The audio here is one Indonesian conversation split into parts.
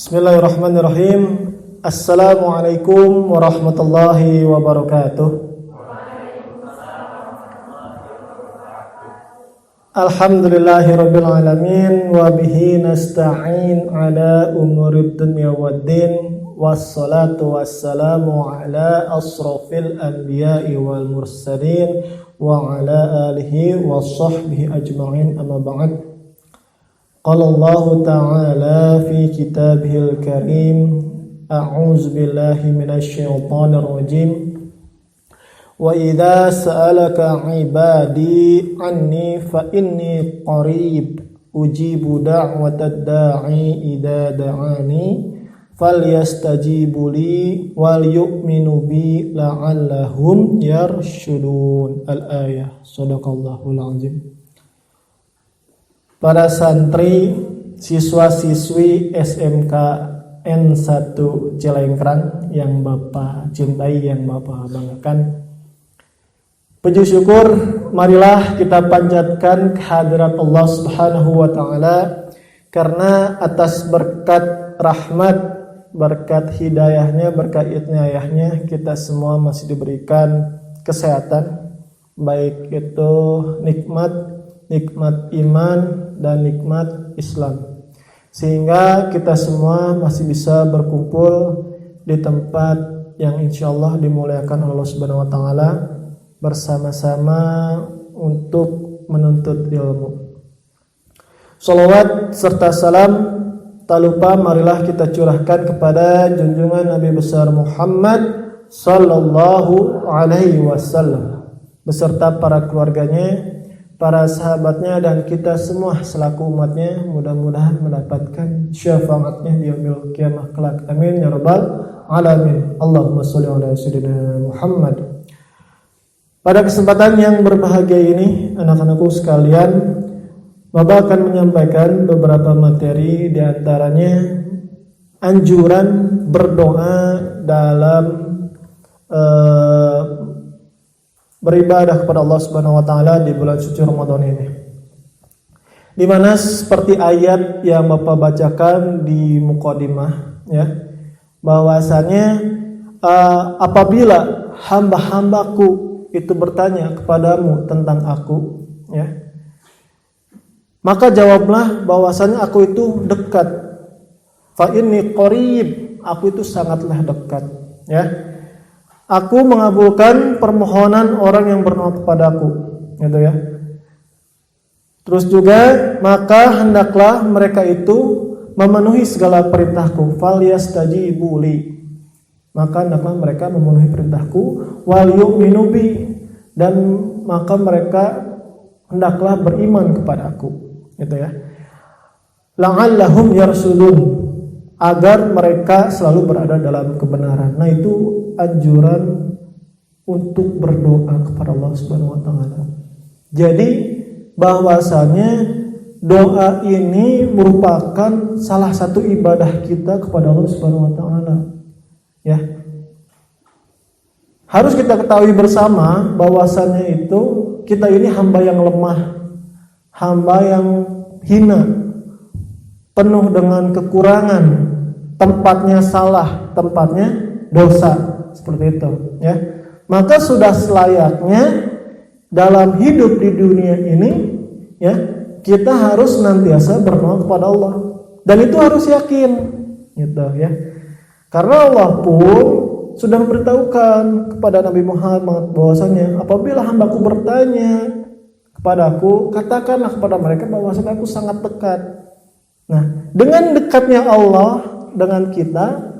Bismillahirrahmanirrahim. Assalamualaikum warahmatullahi wabarakatuh. Alhamdulillahirabbil alamin wa bihi nasta'in ala umurid dunya waddin wassalatu wassalamu ala asrafil anbiya'i wal mursalin wa ala alihi wassahbihi ajma'in amma ba'd. Qala Allah ta'ala fi kitabihil karim a'udzu billahi minasy syaithanir rajim wa idza sa'alaka 'ibadi anni fa inni qarib ujibu da'watad da'i idza da'ani falyastajibu li wal yu'minu bi la'allahum yarshudun. Al-ayah. Shadaqallahul azim. Para santri, siswa-siswi SMK N1 Cilengkrang yang Bapak cintai, yang Bapak banggakan, puji syukur marilah kita panjatkan kehadirat Allah Subhanahu wa taala karena atas berkat rahmat, berkat hidayahnya, berkat inayahnya kita semua masih diberikan kesehatan, baik itu nikmat iman dan nikmat Islam, sehingga kita semua masih bisa berkumpul di tempat yang insyaallah dimuliakan Allah Subhanahu wa taala bersama-sama untuk menuntut ilmu. Shalawat serta salam tak lupa marilah kita curahkan kepada junjungan Nabi besar Muhammad sallallahu alaihi wasallam beserta para keluarganya, para sahabatnya, dan kita semua selaku umatnya, mudah-mudahan mendapatkan syafaatnya di yaumil qiyamah kelak. Amin ya rabbal alamin. Allahumma sholli ala sayyidina Muhammad. Pada kesempatan yang berbahagia ini, anak-anakku sekalian, Bapak akan menyampaikan beberapa materi, di antaranya anjuran berdoa dalam beribadah kepada Allah Subhanahu wa taala di bulan suci Ramadan ini. Di mana seperti ayat yang Bapak bacakan di mukadimah, ya, bahwasanya apabila hamba-hambaku itu bertanya kepadamu tentang aku, ya, maka jawablah bahwasanya aku itu dekat. Fa inni qarib, aku itu sangatlah dekat, ya. Aku mengabulkan permohonan orang yang berdoa kepadaku, gitu ya. Terus juga maka hendaklah mereka itu memenuhi segala perintahku. Falyastajibu li, maka hendaklah mereka memenuhi perintahku. Wal yu'minu bi, dan maka mereka hendaklah beriman kepadaku, gitu ya. La'allahum yarsudun, agar mereka selalu berada dalam kebenaran. Nah, itu anjuran untuk berdoa kepada Allah Subhanahu wa taala. Jadi bahwasanya doa ini merupakan salah satu ibadah kita kepada Allah Subhanahu wa taala. Ya. Harus kita ketahui bersama bahwasanya itu kita ini hamba yang lemah, hamba yang hina, penuh dengan kekurangan, tempatnya salah, tempatnya dosa, seperti itu, ya. Maka sudah selayaknya dalam hidup di dunia ini, ya, kita harus senantiasa berdoa kepada Allah, dan itu harus yakin, gitu, ya. Karena Allah pun sudah memberitahukan kepada Nabi Muhammad bahwasanya apabila hambaku bertanya kepadaku, katakanlah kepada mereka bahwasanya aku sangat dekat. Nah, dengan dekatnya Allah dengan kita,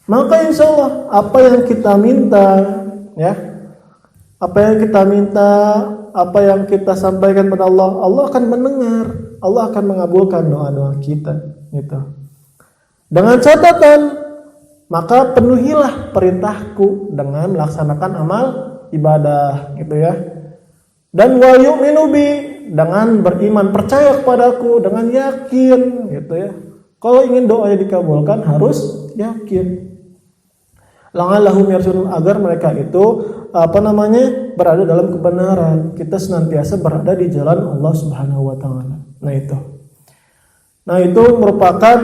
maka insya Allah apa yang kita minta, ya, apa yang kita minta, apa yang kita sampaikan kepada Allah, Allah akan mendengar, Allah akan mengabulkan doa-doa kita, gitu. Dengan catatan, maka penuhilah perintahku dengan melaksanakan amal ibadah, gitu ya. Dan wa yu'minu bi, dengan beriman, percaya kepadaku dengan yakin, gitu ya. Kalau ingin doanya dikabulkan harus yakin. La'allahum yarshudun, agar mereka itu berada dalam kebenaran. Kita senantiasa berada di jalan Allah Subhanahu wa taala. Nah itu merupakan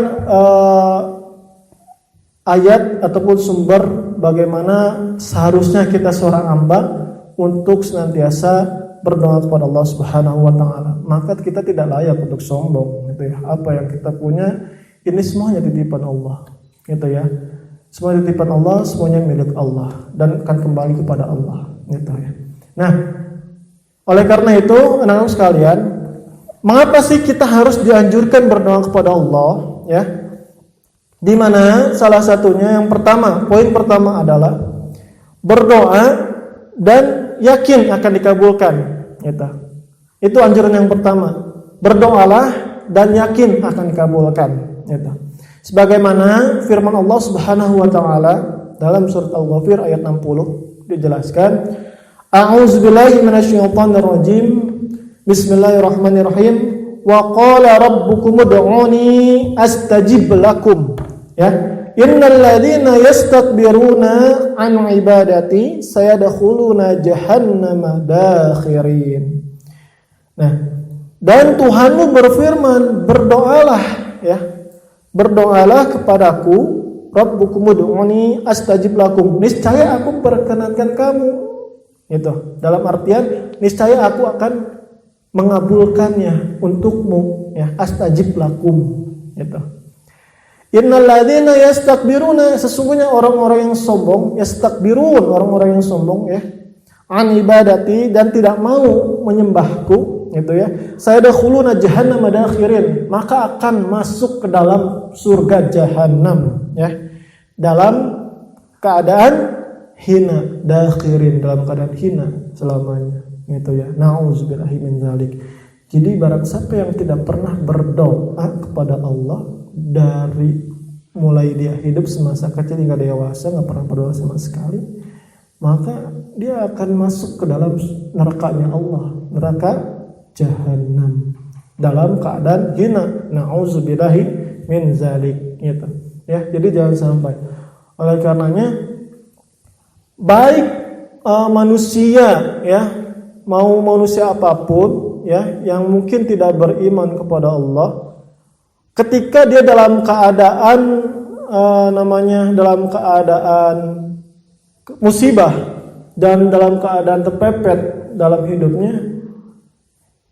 ayat ataupun sumber bagaimana seharusnya kita seorang hamba untuk senantiasa berdoa kepada Allah Subhanahu wa taala. Maka kita tidak layak untuk sombong gitu ya. Apa yang kita punya ini semuanya titipan Allah gitu ya. Semua titipan Allah, semuanya milik Allah dan akan kembali kepada Allah gitu ya. Nah, oleh karena itu anak-anak sekalian, mengapa sih kita harus dianjurkan berdoa kepada Allah ya? Di mana salah satunya yang pertama, poin pertama adalah berdoa dan yakin akan dikabulkan gitu. Itu anjuran yang pertama. Berdoalah dan yakin akan dikabulkan gitu. Sebagaimana firman Allah Subhanahu wa taala dalam surat Al-Ghafir ayat 60 dijelaskan, A'udzubillahi minasyaitonir rajim. Bismillahirrahmanirrahim. Wa qala rabbukum ud'uni astajib lakum. Ya, innal ladzina yastakbiruna an ibadati sayadkhuluna jahannama dakhirin. Nah, dan Tuhanmu berfirman, berdoalah ya. Berdoalah kepadaku, Rabbukum ud'uni astajib lakum. Niscaya aku perkenankan kamu. Itu. Dalam artian niscaya aku akan mengabulkannya untukmu ya, astajib lakum. Itu. Innal ladzina yastakbiruna, sesungguhnya orang-orang yang sombong, yastakbirun, orang-orang yang sombong ya, an ibadati, dan tidak mau menyembahku gitu ya. Sayadkhuluna jahannama dakhirin, maka akan masuk ke dalam surga jahanam ya. Dalam keadaan hina, dakhirin, dalam keadaan hina selamanya gitu ya. Nauzubillahi min dzalik. Jadi barang siapa yang tidak pernah berdoa kepada Allah dari mulai dia hidup semasa kecil hingga dewasa nggak pernah berdoa sama sekali, maka dia akan masuk ke dalam nerakanya Allah, neraka jahanam, dalam keadaan hina. Nauzubillahi min dzalik gitu. Ya, jadi jangan sampai. Oleh karenanya baik manusia ya, mau manusia apapun ya yang mungkin tidak beriman kepada Allah, ketika dia dalam keadaan dalam keadaan musibah dan dalam keadaan terpepet dalam hidupnya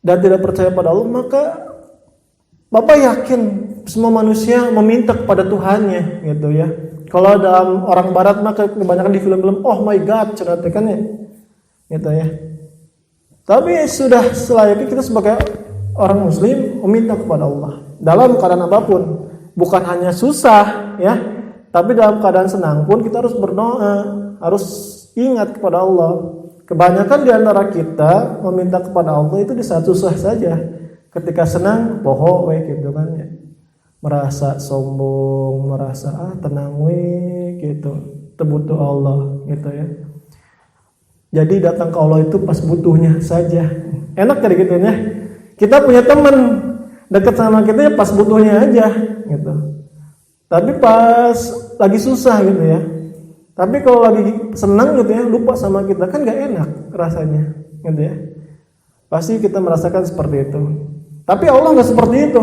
dan tidak percaya pada Allah, maka Bapak yakin semua manusia meminta kepada Tuhannya gitu ya. Kalau dalam orang barat maka kebanyakan di film-film, oh my God, ceritakan ya gitu ya. Tapi sudah selayaknya kita sebagai orang muslim meminta kepada Allah dalam keadaan apapun, bukan hanya susah ya, tapi dalam keadaan senang pun kita harus berdoa, harus ingat kepada Allah. Kebanyakan di antara kita meminta kepada Allah itu di saat susah saja. Ketika senang poho gitu kan ya. Merasa sombong, merasa tenang gitu. Terbutuh Allah gitu ya. Jadi datang ke Allah itu pas butuhnya saja. Enak kayak gitu ya. Kita punya teman dekat sama kita ya pas butuhnya aja gitu. Tapi pas lagi susah gitu ya. Tapi kalau lagi senang gitu ya, lupa sama kita, kan gak enak rasanya gitu ya. Pasti kita merasakan seperti itu. Tapi Allah gak seperti itu.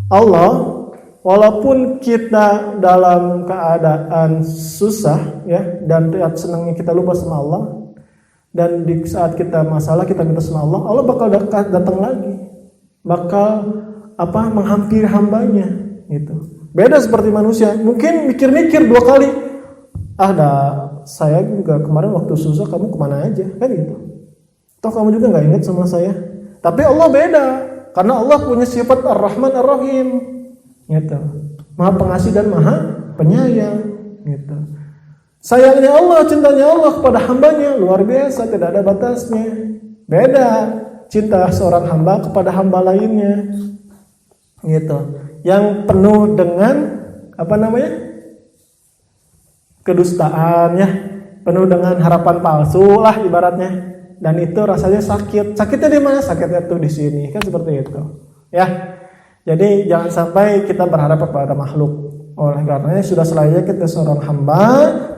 Allah walaupun kita dalam keadaan susah ya, dan saat senangnya kita lupa sama Allah, dan di saat kita masalah kita minta sama Allah, Allah bakal datang lagi, bakal menghampiri hambanya gitu. Beda seperti manusia, mungkin mikir-mikir 2 kali, saya juga kemarin waktu susah kamu kemana aja kan gitu, toh kamu juga nggak ingat sama saya. Tapi Allah beda, karena Allah punya sifat Ar-Rahman Ar-Rahim gitu, Maha Pengasih dan Maha Penyayang gitu. Sayangnya Allah, cintanya Allah kepada hambanya luar biasa, tidak ada batasnya. Beda cinta seorang hamba kepada hamba lainnya gitu, yang penuh dengan kedustaan ya, penuh dengan harapan palsu lah ibaratnya, dan itu rasanya sakit. Sakitnya di mana? Sakitnya tuh di sini, kan seperti itu ya. Jadi jangan sampai kita berharap kepada makhluk. Oleh karenanya sudah selayaknya kita seorang hamba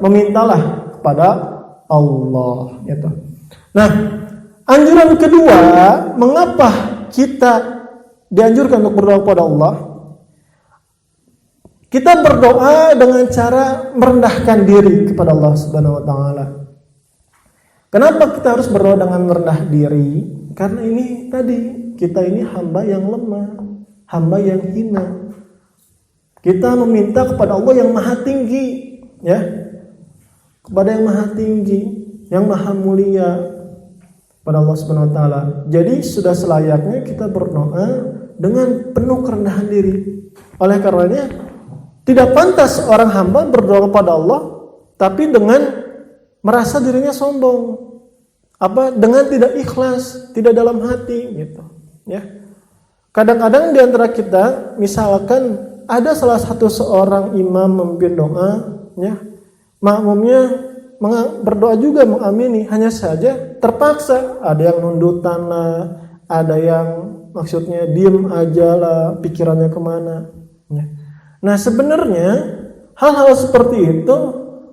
memintalah kepada Allah gitu. Nah, anjuran kedua, mengapa kita dianjurkan untuk berdoa kepada Allah? Kita berdoa dengan cara merendahkan diri kepada Allah Subhanahu wa taala. Kenapa kita harus berdoa dengan merendah diri? Karena ini tadi, kita ini hamba yang lemah, hamba yang hina. Kita meminta kepada Allah yang maha tinggi, ya. Kepada yang maha tinggi, yang maha mulia, pada Allah Subhanahu wa taala. Jadi sudah selayaknya kita berdoa dengan penuh kerendahan diri. Oleh karenanya tidak pantas orang hamba berdoa kepada Allah tapi dengan merasa dirinya sombong. Dengan tidak ikhlas, tidak dalam hati gitu, ya. Kadang-kadang di antara kita misalkan ada salah satu seorang imam memimpin doa, ya. Makmumnya berdoa juga mengamini, hanya saja terpaksa ada yang nundutan lah, ada yang maksudnya diem aja lah, pikirannya kemana, ya. Nah sebenarnya hal-hal seperti itu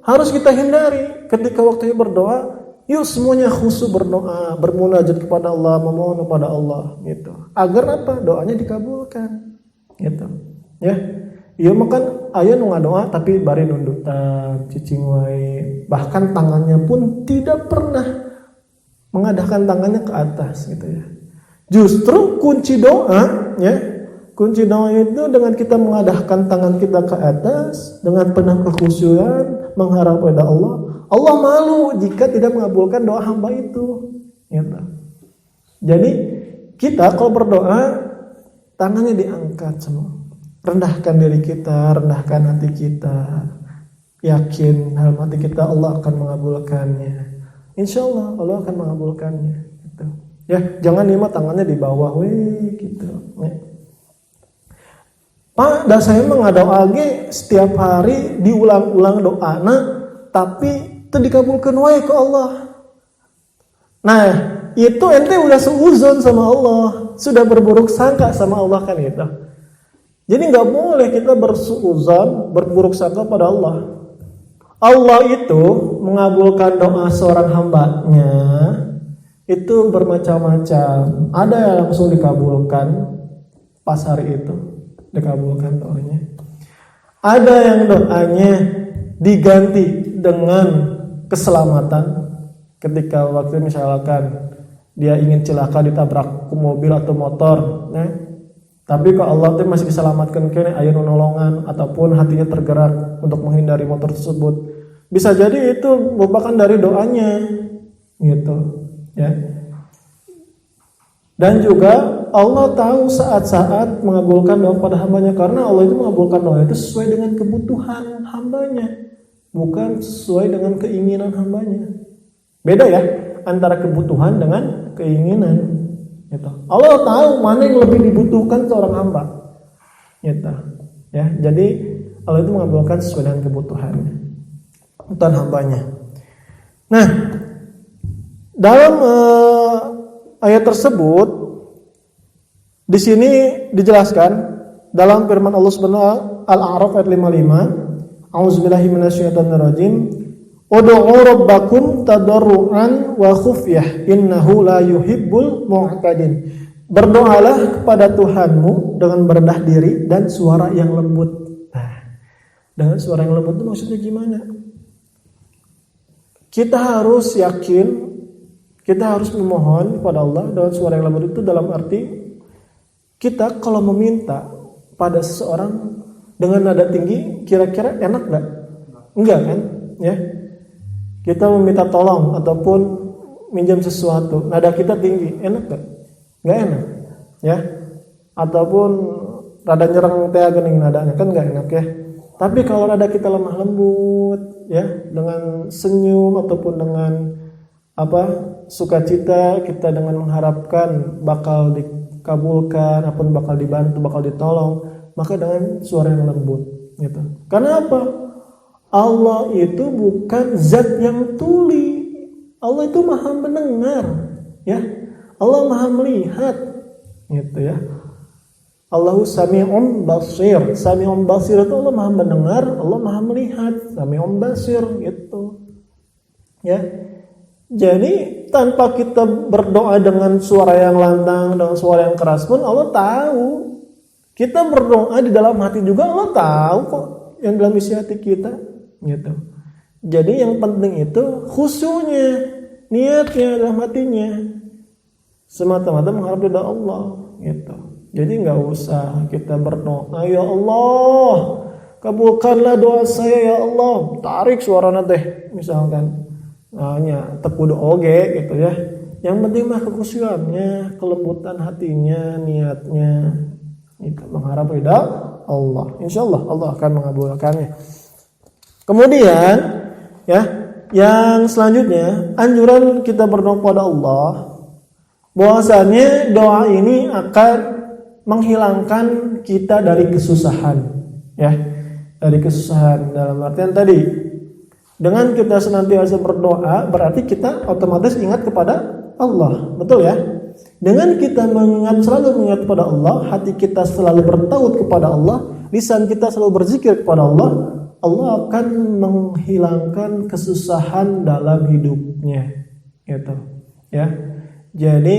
harus kita hindari ketika waktunya berdoa. Yuk semuanya khusyuk berdoa, bermunajat kepada Allah, memohon kepada Allah, gitu. Agar apa? Doanya dikabulkan, gitu. Ya, iya makan ayah nunggu doa tapi bari nundutan, cicing wae. Bahkan tangannya pun tidak pernah mengadahkan tangannya ke atas, gitu ya. Justru kunci doa, ya. Kunci doa itu dengan kita mengadahkan tangan kita ke atas dengan penuh kekhusyukan, mengharap pada Allah. Allah malu jika tidak mengabulkan doa hamba itu, gitu. Jadi kita kalau berdoa tangannya diangkat semua, rendahkan diri kita, rendahkan hati kita, yakin dalam hati kita Allah akan mengabulkannya. Insya Allah Allah akan mengabulkannya, gitu. Ya, jangan lima tangannya di bawah, gitu. Ya. Pak, dah saya mengadoa lagi setiap hari diulang-ulang doana, tapi itu dikabulkan wae ke Allah. Nah, itu ente udah seuzon sama Allah, sudah berburuk sangka sama Allah kan itu. Jadi nggak boleh kita bersuuzon, berburuk sangka pada Allah. Allah itu mengabulkan doa seorang hambanya itu bermacam-macam. Ada yang langsung dikabulkan pas hari itu, dikabulkan doanya. Ada yang doanya diganti dengan keselamatan ketika waktu misalkan dia ingin celaka ditabrak ke mobil atau motor, ya. Tapi kalau Allah tuh masih diselamatkan kene aya nolongan ataupun hatinya tergerak untuk menghindari motor tersebut, bisa jadi itu merupakan dari doanya, gitu, ya. Dan juga Allah tahu saat-saat mengabulkan doa pada hambanya, karena Allah itu mengabulkan doa itu sesuai dengan kebutuhan hambanya, bukan sesuai dengan keinginan hambanya. Beda ya antara kebutuhan dengan keinginan, gitu. Allah tahu mana yang lebih dibutuhkan seorang hamba, gitu. Ya, jadi Allah itu mengabulkan sesuai dengan kebutuhannya, kebutuhan hambanya. Nah, dalam ayat tersebut di sini dijelaskan dalam firman Allah Subhanahu Al-A'raf ayat 55. A'udzubillahi minasyaitonirrajim. Ud'u rabbakum tadarruan wa khufyah innahu la yuhibbul mu'tadin. Berdoalah kepada Tuhanmu dengan merendah diri dan suara yang lembut. Nah, dengan suara yang lembut itu maksudnya gimana? Kita harus yakin, kita harus memohon kepada Allah dengan suara yang lembut itu dalam arti kita kalau meminta pada seseorang dengan nada tinggi, kira-kira enak gak? Enggak kan? Ya. Kita meminta tolong ataupun minjam sesuatu, nada kita tinggi, enak gak? Gak enak, ya. Ataupun rada nyerang teh gening nadanya, kan gak enak ya. Tapi kalau nada kita lemah lembut, ya, dengan senyum ataupun dengan sukacita, kita dengan mengharapkan bakal dikabulkan, ataupun bakal dibantu, bakal ditolong, maka dengan suara yang lembut, gitu. Karena apa? Allah itu bukan zat yang tuli. Allah itu maha mendengar, ya. Allah maha melihat, gitu ya. Allahu sami'un basir. Sami'un basir itu Allah maha mendengar, Allah maha melihat. Sami'un basir, gitu. Ya. Jadi tanpa kita berdoa dengan suara yang lantang, dengan suara yang keras pun Allah tahu Kita berdoa di dalam hati juga Allah tahu kok yang dalam isi hati kita, gitu. Jadi yang penting itu khusyuknya, niatnya dalam hatinya, semata-mata mengharap ridha Allah, gitu. Jadi nggak usah kita berdoa, ya Allah, kabulkanlah doa saya ya Allah, tarik suaranya teh, misalkan, hanya tekudu oge, gitu ya. Yang penting mah kekhusyukannya, kelembutan hatinya, niatnya. Itu mengharap ridha Allah. Insyaallah Allah akan mengabulkannya. Kemudian ya, yang selanjutnya anjuran kita berdoa kepada Allah, bahwasanya doa ini akan menghilangkan kita dari kesusahan, ya. Dari kesusahan dalam artian tadi, dengan kita senantiasa berdoa berarti kita otomatis ingat kepada Allah, betul ya? Dengan kita selalu mengingat kepada Allah, hati kita selalu bertaut kepada Allah, lisan kita selalu berzikir kepada Allah, Allah akan menghilangkan kesusahan dalam hidupnya, gitu, ya. Jadi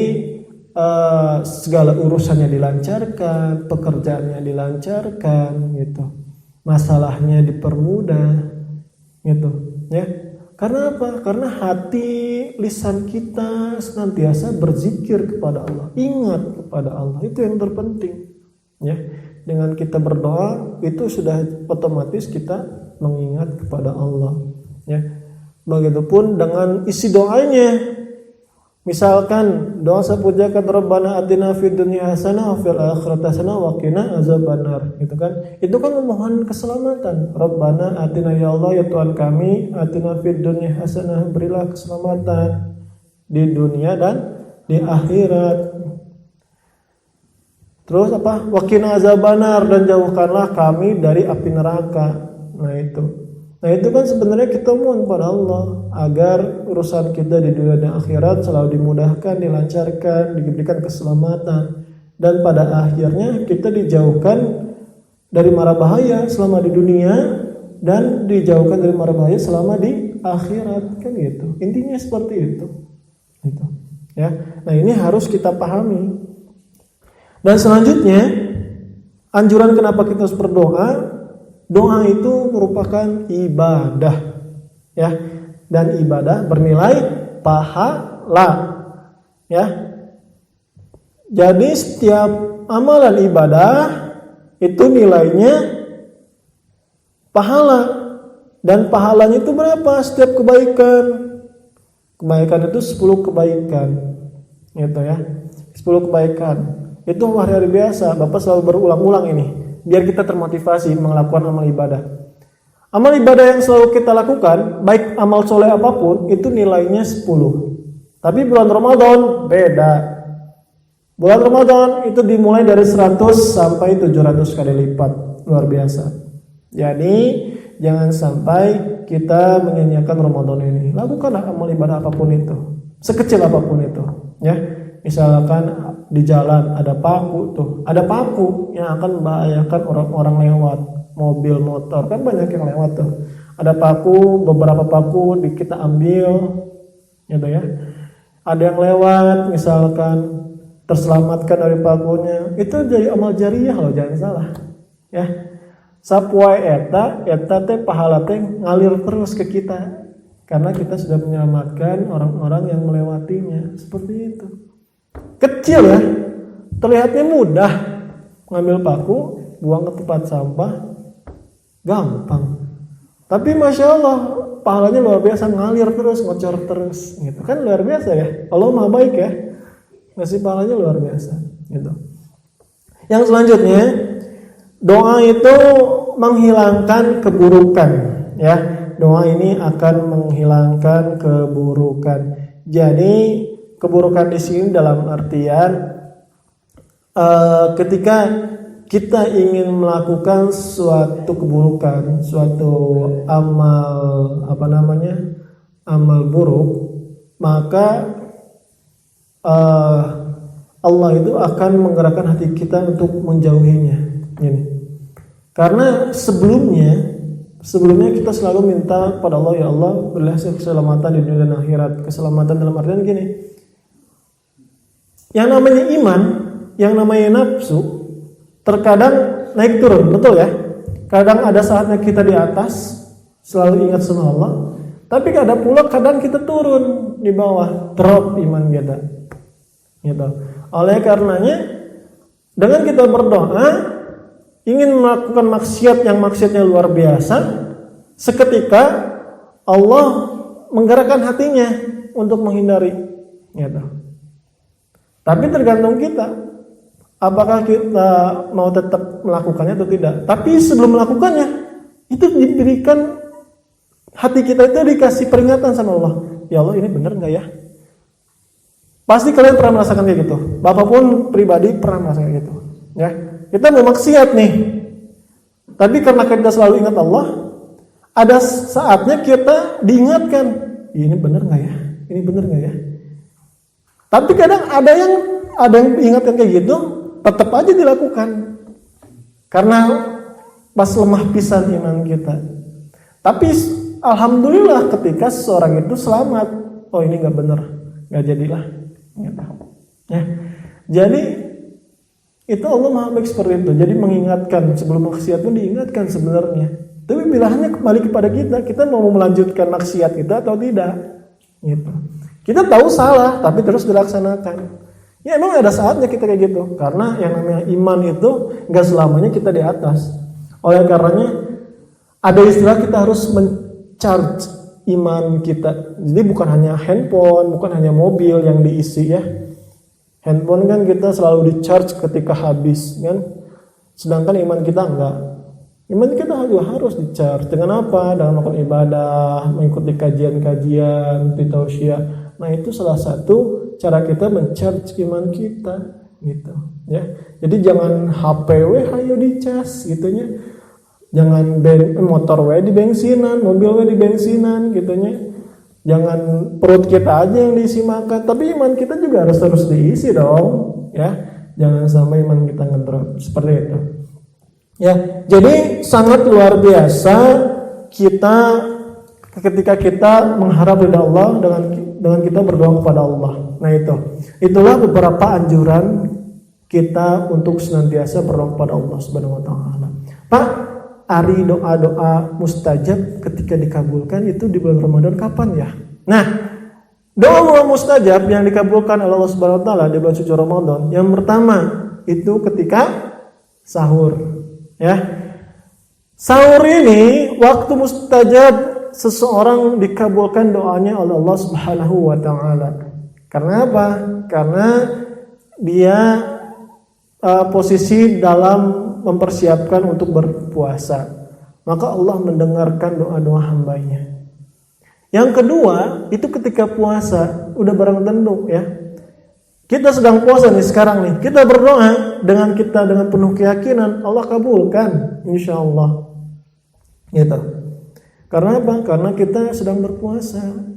segala urusannya dilancarkan, pekerjaannya dilancarkan, gitu, masalahnya dipermudah, gitu, ya. Karena apa? Karena hati, lisan kita senantiasa berzikir kepada Allah, ingat kepada Allah, itu yang terpenting, ya. Dengan kita berdoa itu sudah otomatis kita mengingat kepada Allah, ya. Begitupun dengan isi doanya. Misalkan doa sepujakan Rabbana atina fid dunya hasanah wa fil akhirati hasanah wa qina azabannar, gitu kan. Itu kan memohon keselamatan. Rabbana atina, ya Allah ya Tuhan kami, atina fid dunya hasanah, berilah keselamatan di dunia dan di akhirat. Terus apa? Wa qina azabannar, dan jauhkanlah kami dari api neraka. Nah itu kan sebenarnya kita mohon pada Allah agar urusan kita di dunia dan akhirat selalu dimudahkan, dilancarkan, diberikan keselamatan, dan pada akhirnya kita dijauhkan dari mara bahaya selama di dunia dan dijauhkan dari mara bahaya selama di akhirat, kan gitu. Intinya seperti itu. Gitu. Ya. Nah, ini harus kita pahami. Dan selanjutnya anjuran kenapa kita harus berdoa? Doa itu merupakan ibadah, ya, dan ibadah bernilai pahala, ya. Jadi setiap amalan ibadah itu nilainya pahala, dan pahalanya itu berapa? Setiap kebaikan itu 10 kebaikan, gitu ya, 10 kebaikan. Itu hari-hari biasa, Bapak selalu berulang-ulang ini, biar kita termotivasi melakukan amal ibadah. Amal ibadah yang selalu kita lakukan, baik amal soleh apapun, itu nilainya 10. Tapi bulan Ramadan beda. Bulan Ramadan itu dimulai dari 100 sampai 700 kali lipat. Luar biasa. Jadi jangan sampai kita menyanyiakan Ramadan ini. Lakukanlah amal ibadah apapun itu, sekecil apapun itu, ya. Misalkan di jalan ada paku yang akan membahayakan orang-orang lewat, mobil, motor, kan banyak yang lewat tuh. Ada paku, beberapa paku kita ambil, gitu ya. Ada yang lewat, misalkan terselamatkan dari pakunya, itu jadi amal jariyah loh, jangan salah, ya. Sapuai eta teh pahala teh ngalir terus ke kita karena kita sudah menyelamatkan orang-orang yang melewatinya, seperti itu. Kecil ya, terlihatnya mudah, ngambil paku, buang ke tempat sampah, gampang. Tapi Masya Allah, pahalanya luar biasa, ngalir terus, ngocor terus, gitu kan, luar biasa ya. Allah maha baik ya, ngasih pahalanya luar biasa, gitu. Yang selanjutnya, doa itu menghilangkan keburukan, ya. Doa ini akan menghilangkan keburukan. Jadi keburukan di sini dalam artian ketika kita ingin melakukan suatu keburukan, suatu amal amal buruk, maka Allah itu akan menggerakkan hati kita untuk menjauhinya. Ini. Karena sebelumnya kita selalu minta pada Allah, ya Allah berilah keselamatan di dunia dan akhirat. Keselamatan dalam artian gini. Yang namanya iman, yang namanya nafsu, terkadang naik turun, betul ya? Kadang ada saatnya kita di atas, selalu ingat sama Allah. Tapi ada pula kadang kita turun di bawah, drop iman kita. Gitu. Oleh karenanya, dengan kita berdoa, ingin melakukan maksiat yang maksiatnya luar biasa, seketika Allah menggerakkan hatinya untuk menghindari. Gitu. Tapi tergantung kita, apakah kita mau tetap melakukannya atau tidak. Tapi sebelum melakukannya, itu diberikan, hati kita itu dikasih peringatan sama Allah. Ya Allah, ini benar nggak ya? Pasti kalian pernah merasakan kayak gitu. Bapak pun pribadi pernah merasakan kayak gitu. Ya, kita mau maksiat nih. Tapi karena kita selalu ingat Allah, ada saatnya kita diingatkan, ini benar nggak ya? Ini benar nggak ya? Tapi kadang ada yang ingatkan kayak gitu, tetap aja dilakukan. Karena pas lemah pisan iman kita. Tapi alhamdulillah ketika seseorang itu selamat, oh ini nggak benar, nggak jadilah. Ya. Jadi itu Allah Maha baik seperti itu. Jadi mengingatkan sebelum maksiat pun diingatkan sebenarnya. Tapi pilihannya kembali kepada kita mau melanjutkan maksiat kita atau tidak. Gitu. Kita tahu salah, tapi terus dilaksanakan. Ya emang ada saatnya kita kayak gitu. Karena yang namanya iman itu nggak selamanya kita di atas. Oleh karenanya ada istilah kita harus men-charge iman kita. Jadi bukan hanya handphone, bukan hanya mobil yang diisi ya. Handphone kan kita selalu di-charge ketika habis kan. Sedangkan iman kita enggak. Iman kita juga harus di-charge. Dengan apa? Dengan melakukan ibadah, mengikuti kajian-kajian, tausiah. Nah, itu salah satu cara kita men-charge iman kita gitu ya. Jadi jangan HPW hayo di-charge gitunya. Jangan motor we di bensinan, mobil we di bensinan gitunya. Jangan perut kita aja yang diisi makan, tapi iman kita juga harus terus diisi dong, ya. Jangan sampai iman kita ngedrop seperti itu. Ya, jadi sangat luar biasa kita ketika kita mengharap ridha Allah dengan kita berdoa kepada Allah. Nah, itulah beberapa anjuran kita untuk senantiasa berdoa kepada Allah Subhanahu wa taala. Pak, hari doa-doa mustajab ketika dikabulkan itu di bulan Ramadan kapan ya? Nah, doa mustajab yang dikabulkan oleh Allah Subhanahu wa taala di bulan suci Ramadan, yang pertama itu ketika sahur, ya. Sahur ini waktu mustajab seseorang dikabulkan doanya oleh Allah Subhanahu wa taala. Karena apa? Karena dia posisi dalam mempersiapkan untuk berpuasa, maka Allah mendengarkan doa-doa hambanya. Yang kedua, itu ketika puasa, udah barang tentu ya. Kita sedang puasa nih sekarang nih, kita berdoa dengan penuh keyakinan, Allah kabulkan, insya Allah. Gitu. Karena apa? Karena kita sedang berpuasa.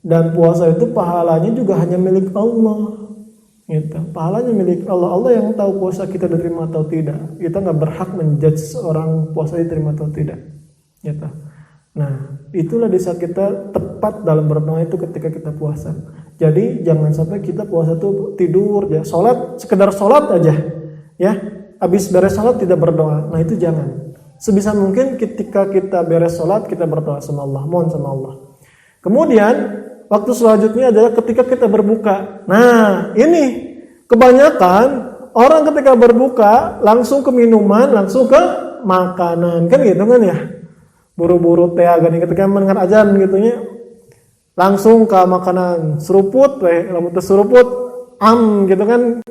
Dan puasa itu pahalanya juga hanya milik Allah. Gitu. Pahalanya milik Allah. Allah yang tahu puasa kita diterima atau tidak. Kita nggak berhak menjudge seorang puasa diterima atau tidak. Gitu. Nah, itulah di saat kita tepat dalam berdoa itu ketika kita puasa. Jadi jangan sampai kita puasa tuh tidur ya, sekedar sholat aja, ya. Habis beres sholat tidak berdoa. Nah itu jangan. Sebisa mungkin ketika kita beres sholat kita berdoa sama Allah, mohon sama Allah. Kemudian waktu selanjutnya adalah ketika kita berbuka. Nah, ini kebanyakan orang ketika berbuka langsung ke minuman, langsung ke makanan, kan gitu kan ya. Buru-buru teh gini ketika mendengar azan gitunya langsung ke makanan seruput, lamun teh seruput gitu kan,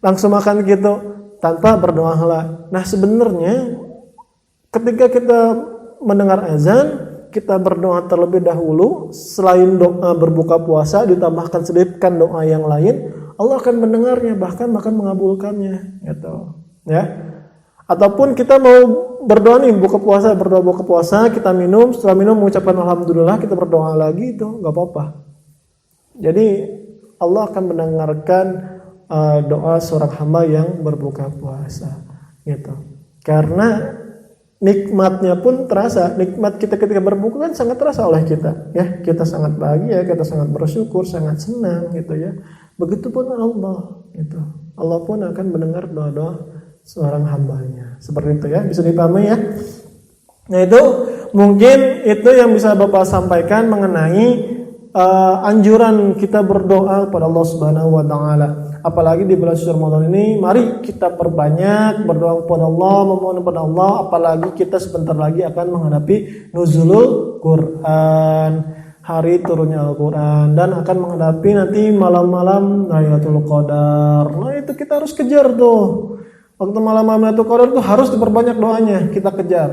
langsung makan gitu tanpa berdoa lah. Nah, sebenarnya ketika kita mendengar azan, kita berdoa terlebih dahulu, selain doa berbuka puasa ditambahkan sedikitkan doa yang lain, Allah akan mendengarnya, bahkan mengabulkannya gitu ya. Ataupun kita mau berdoa nih berdoa buka puasa, kita minum, setelah minum mengucapkan alhamdulillah, kita berdoa lagi, itu nggak apa-apa. Jadi Allah akan mendengarkan doa seorang hamba yang berbuka puasa gitu. Karena nikmatnya pun terasa, nikmat kita ketika berbuka kan sangat terasa oleh kita ya. Kita sangat bahagia, kita sangat bersyukur, sangat senang gitu ya. Begitupun Allah gitu. Allah pun akan mendengar doa-doa seorang hambanya. Seperti itu ya, bisa dipahami ya. Nah itu mungkin itu yang bisa Bapak sampaikan mengenai anjuran kita berdoa kepada Allah Subhanahu wa taala. Apalagi di bulan suci Ramadan ini, mari kita perbanyak berdoa kepada Allah, memohon kepada Allah, apalagi kita sebentar lagi akan menghadapi nuzulul Quran, hari turunnya Al-Quran, dan akan menghadapi nanti malam-malam Lailatul Qadar. Nah itu kita harus kejar tuh. Waktu malam-malam Lailatul Qadar itu harus diperbanyak doanya, kita kejar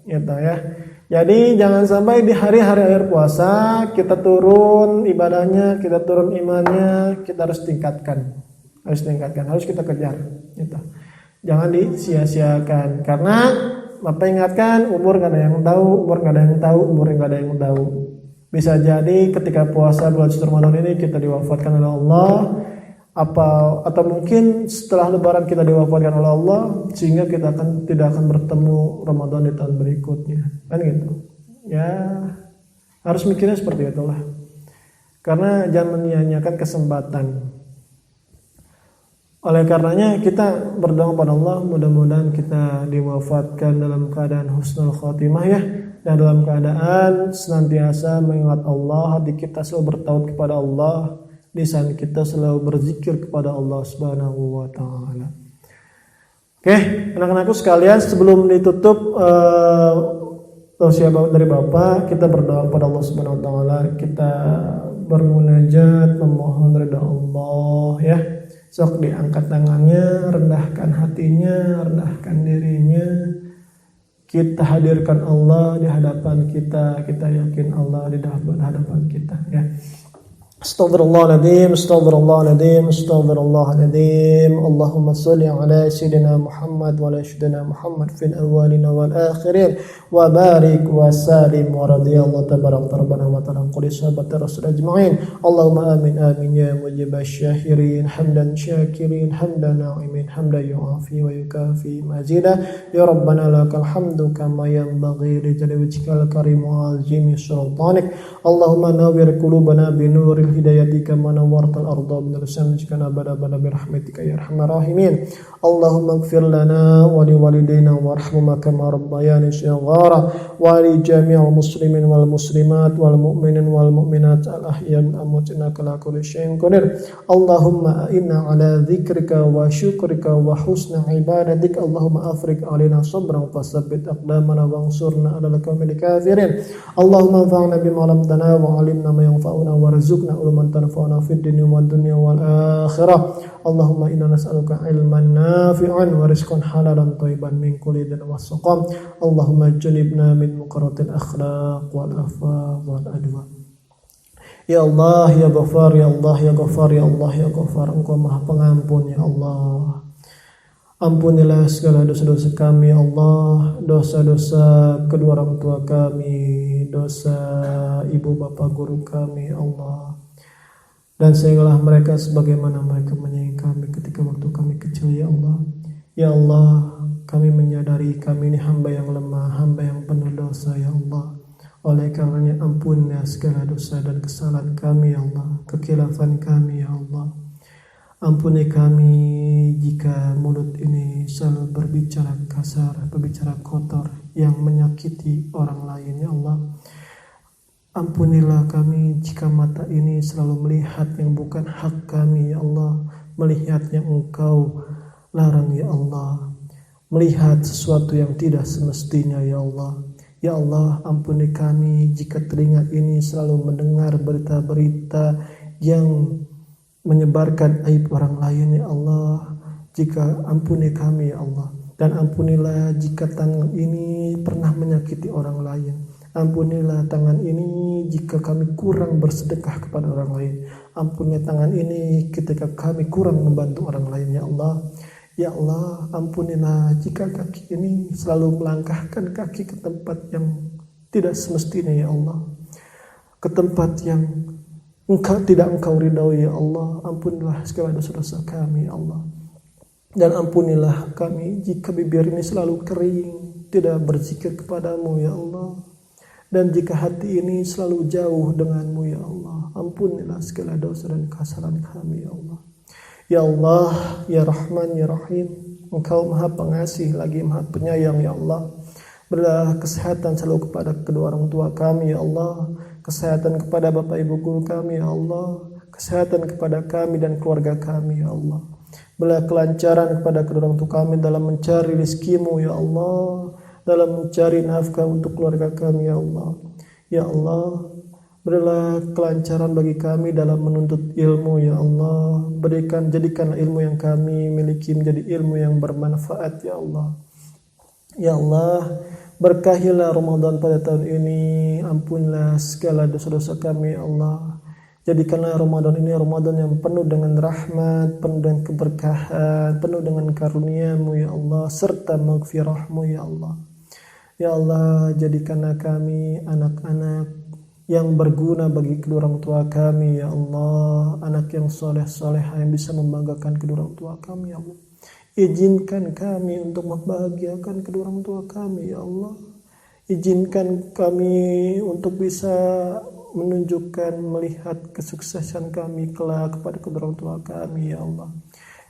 gitu ya. Jadi jangan sampai di hari-hari akhir puasa kita turun ibadahnya, kita turun imannya, kita harus tingkatkan, harus kita kejar gitu. Jangan disia-siakan, karena Bapak ingatkan, umur gak ada yang tahu, umur gak ada yang tahu. Bisa jadi ketika puasa bulan suci Ramadan ini kita diwafatkan oleh Allah, atau mungkin setelah Lebaran kita diwafatkan oleh Allah, sehingga kita tidak akan bertemu Ramadan di tahun berikutnya, kan gitu. Ya harus mikirnya seperti itulah, karena jangan menyia-nyiakan kesempatan. Oleh karenanya kita berdoa kepada Allah, mudah-mudahan kita diwafatkan dalam keadaan husnul khotimah ya, dan dalam keadaan senantiasa mengingat Allah, hati kita selalu bertaut kepada Allah, lisan kita selalu berzikir kepada Allah Subhanahu wa taala. Oke, anak-anakku sekalian, sebelum ditutup tausiah dari Bapak, kita berdoa kepada Allah Subhanahu wa taala, kita bermunajat memohon ridha Allah ya. Sok diangkat tangannya, rendahkan hatinya, rendahkan dirinya. Kita hadirkan Allah di hadapan kita, kita yakin Allah di hadapan kita ya. Astaghfirullahaladzim, astaghfirullahaladzim, astaghfirullahaladzim. Allahumma salli ala Sayyidina Muhammad wa ala Sayyidina Muhammad fil awwalina wal akhirin, wa barik wa salim wa radiyallahu tabarak rabbana wa ta'ala qul sahabat rasul ajma'in. Allahumma amin amin ya mujibasy syahirin, hamdan syakirin, hamdan na'imin, hamdan yu'afi wa yukafi mazida. Ya rabbana lakal hamdu kama yanbaghi li jalali wajhikal karim wa azimi sultanik. Allahumma nawwir qulubana bi nuril hidayatika manawwartal arda min rasamjika bada birahmatika ya arhamar rahimin. Allahumma ighfir lana wa li walidayna warhamhuma kama rabbayani shighara, wa li jami'il muslimin wal muslimat wal mu'minin wal mu'minat al ahya wal amwat innaka ala kulli syai'in qadir. Allahumma inna ala dzikrika wa syukrika wa husna ibadatik. Allahumma afriq alaina sabran wa tsabbit aqdamana wansurna 'alal qaumil kafirin. Allahumma anfa'na bima 'allamtana wa 'allimna ma yanfa'una warzuqna ulman tanfa'una fid dunya wad dunya wal akhirah. Allahumma inna nas'aluka ilman nafi'an wa rizqan halalan thayyiban min kulli dhanbin wa saqam. Allahumma janibna min muqarratil akhlaq wal afaf wal adwa. Ya Allah ya Ghaffar, ya Allah ya Ghaffar, ya Allah ya Ghaffar, Engkau Maha Pengampun ya Allah. Ampunilah segala dosa-dosa kami ya Allah, dosa-dosa kedua orang tua kami, dosa ibu bapak guru kami ya Allah. Dan sayangilah mereka sebagaimana mereka menyayangi kami ketika waktu kami kecil ya Allah. Ya Allah, kami menyadari kami ini hamba yang lemah, hamba yang penuh dosa ya Allah. Oleh karenanya ampunilah segala dosa dan kesalahan kami ya Allah, kekhilafan kami ya Allah. Ampuni kami jika mulut ini selalu berbicara kasar, berbicara kotor yang menyakiti orang lain ya Allah. Ampunilah kami jika mata ini selalu melihat yang bukan hak kami ya Allah, melihat yang Engkau larang ya Allah, melihat sesuatu yang tidak semestinya ya Allah. Ya Allah, ampuni kami jika telinga ini selalu mendengar berita-berita yang menyebarkan aib orang lain ya Allah. Jika ampuni kami ya Allah, dan ampunilah jika tangan ini pernah menyakiti orang lain. Ampunilah tangan ini jika kami kurang bersedekah kepada orang lain. Ampunilah tangan ini ketika kami kurang membantu orang lain ya Allah. Ya Allah, ampunilah jika kaki ini selalu melangkahkan kaki ke tempat yang tidak semestinya ya Allah, ke tempat yang tidak Engkau ridhoi ya Allah. Ampunilah segala dosa-dosa kami ya Allah. Dan ampunilah kami jika bibir ini selalu kering, tidak berzikir kepadamu ya Allah. Dan jika hati ini selalu jauh denganmu ya Allah. Ampunilah segala dosa dan kesalahan kami ya Allah. Ya Allah, ya Rahman, ya Rahim, Engkau Maha Pengasih lagi Maha Penyayang ya Allah. Berilah kesehatan selalu kepada kedua orang tua kami ya Allah, kesehatan kepada bapak ibu guru kami ya Allah, kesehatan kepada kami dan keluarga kami ya Allah. Berilah kelancaran kepada kedua orang tua kami dalam mencari rizkimu ya Allah, dalam mencari nafkah untuk keluarga kami ya Allah. Ya Allah, berilah kelancaran bagi kami dalam menuntut ilmu ya Allah. Jadikan ilmu yang kami miliki menjadi ilmu yang bermanfaat ya Allah. Ya Allah, berkahilah Ramadan pada tahun ini, ampunilah segala dosa-dosa kami ya Allah. Jadikanlah Ramadan ini Ramadan yang penuh dengan rahmat, penuh dengan keberkahan, penuh dengan karunia-Mu ya Allah, serta maghfirah-Mu ya Allah. Ya Allah, jadikanlah kami anak-anak yang berguna bagi kedua orang tua kami ya Allah, anak yang soleh-soleh yang bisa membanggakan kedua orang tua kami ya Allah. Izinkan kami untuk membahagiakan kedua orang tua kami ya Allah. Izinkan kami untuk bisa menunjukkan, melihat kesuksesan kami kelak kepada kedua orang tua kami ya Allah.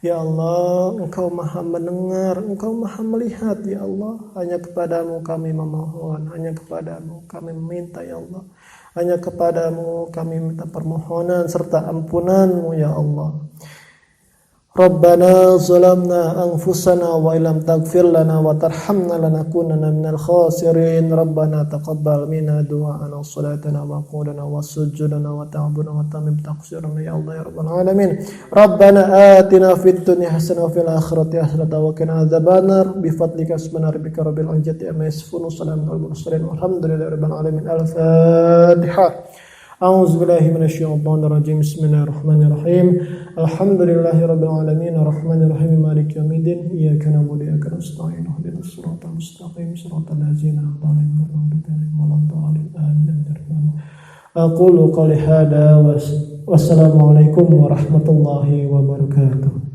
Ya Allah, Engkau Maha mendengar, Engkau Maha melihat ya Allah. Hanya kepadamu kami memohon, hanya kepadamu kami meminta ya Allah. Hanya kepadamu kami minta permohonan serta ampunan-Mu ya Allah. Rabbana zalamna anfusana wa illam taghfir lana wa tarhamna lanakunanna minal khasirin. Rabbana taqabbal minna du'ana wa salatana wa qudana wa sujudana wa ta'budana wa tamim taqsirana ya Allah ya rabbal alamin. Rabbana atina fid dunya hasanah wa fil akhirati hasanah wa qina adzabannar. Bi fadlika subhana rabbika rabbil izzati amma yasifun wa salamun alal mursalin walhamdulillahi rabbil alamin. Al-Fatihah. A'udzu billahi minasyaitonir rajim. Bismillahirrahmanirrahim. Alhamdulillahi rabbil alamin arrahmanir rahim maliki yaumiddin. Iyyaka na'budu wa iyyaka nasta'in. Ihdinas siratal mustaqim siratal ladzina an'amta 'alaihim ghairil maghdubi 'alaihim waladdallin. Amin. Aqulu qawli hadza wassalamu alaikum warahmatullahi wabarakatuh.